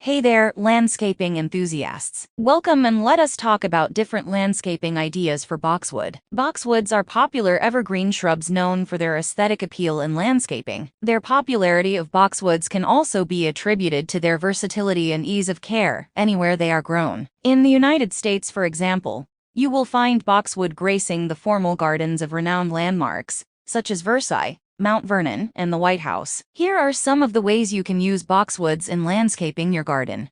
Hey there, landscaping enthusiasts. Welcome and let us talk about different landscaping ideas for boxwood. Boxwoods are popular evergreen shrubs known for their aesthetic appeal in landscaping. Their popularity of boxwoods can also be attributed to their versatility and ease of care anywhere they are grown. In the United States, for example, you will find boxwood gracing the formal gardens of renowned landmarks, such as Versailles, Mount Vernon, and the White House. Here are some of the ways you can use boxwoods in landscaping your garden.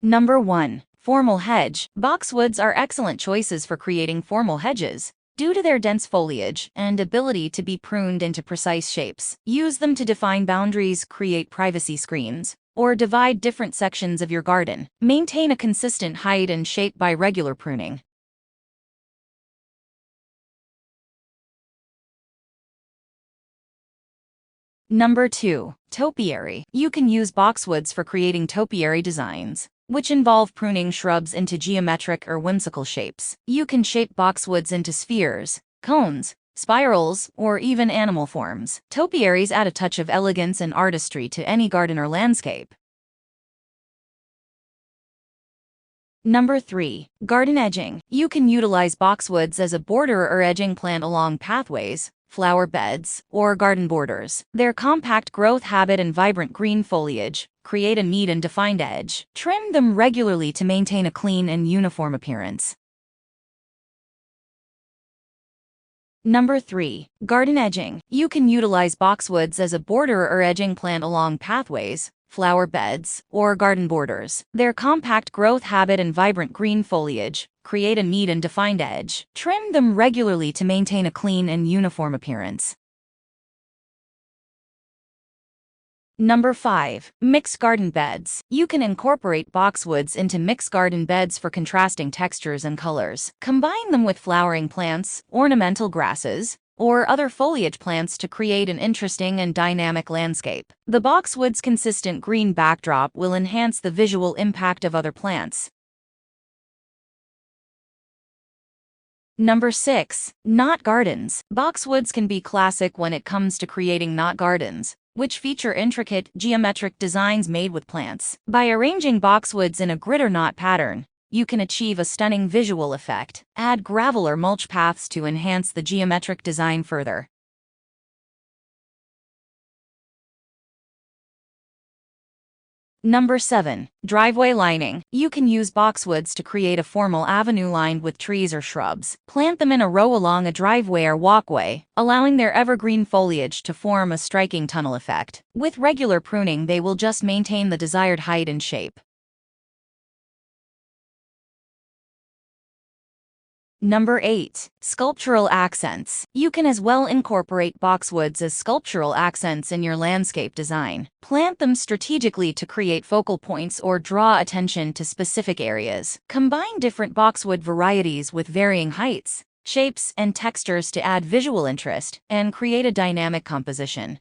Number 1. Formal hedge. Boxwoods are excellent choices for creating formal hedges, due to their dense foliage and ability to be pruned into precise shapes. Use them to define boundaries, create privacy screens, or divide different sections of your garden. Maintain a consistent height and shape by regular pruning. Number 2. Topiary. You can use boxwoods for creating topiary designs, which involve pruning shrubs into geometric or whimsical shapes. You can shape boxwoods into spheres, cones, spirals, or even animal forms. Topiaries add a touch of elegance and artistry to any garden or landscape. Number 3. Garden edging. You can utilize boxwoods as a border or edging plant along pathways, flower beds, or garden borders. Their compact growth habit and vibrant green foliage create a neat and defined edge. Trim them regularly to maintain a clean and uniform appearance. Number 3. Garden edging. You can utilize boxwoods as a border or edging plant along pathways, flower beds, or garden borders. Their compact growth habit and vibrant green foliage create a neat and defined edge. Trim them regularly to maintain a clean and uniform appearance. Number 5. Mixed garden beds. You can incorporate boxwoods into mixed garden beds for contrasting textures and colors. Combine them with flowering plants, ornamental grasses, or other foliage plants to create an interesting and dynamic landscape. The boxwood's consistent green backdrop will enhance the visual impact of other plants. Number 6. Knot gardens. Boxwoods can be classic when it comes to creating knot gardens, which feature intricate, geometric designs made with plants. By arranging boxwoods in a grid or knot pattern, you can achieve a stunning visual effect. Add gravel or mulch paths to enhance the geometric design further. Number 7. Driveway lining. You can use boxwoods to create a formal avenue lined with trees or shrubs. Plant them in a row along a driveway or walkway, allowing their evergreen foliage to form a striking tunnel effect. With regular pruning, they will just maintain the desired height and shape. Number 8. Sculptural accents. You can as well incorporate boxwoods as sculptural accents in your landscape design. Plant them strategically to create focal points or draw attention to specific areas. Combine different boxwood varieties with varying heights, shapes, and textures to add visual interest and create a dynamic composition.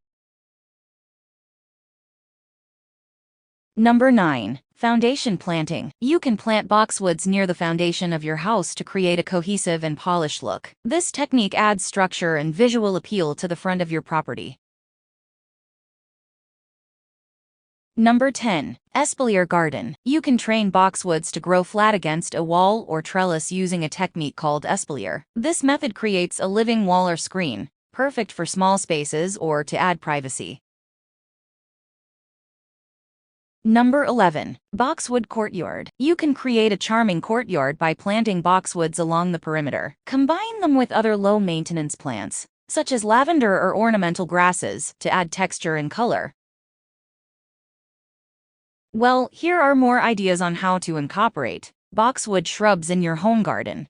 Number 9. Foundation planting. You can plant boxwoods near the foundation of your house to create a cohesive and polished look. This technique adds structure and visual appeal to the front of your property. Number 10. Espalier garden. You can train boxwoods to grow flat against a wall or trellis using a technique called espalier. This method creates a living wall or screen, perfect for small spaces or to add privacy. Number 11. Boxwood courtyard. You can create a charming courtyard by planting boxwoods along the perimeter. Combine them with other low-maintenance plants, such as lavender or ornamental grasses, to add texture and color. Well, here are more ideas on how to incorporate boxwood shrubs in your home garden.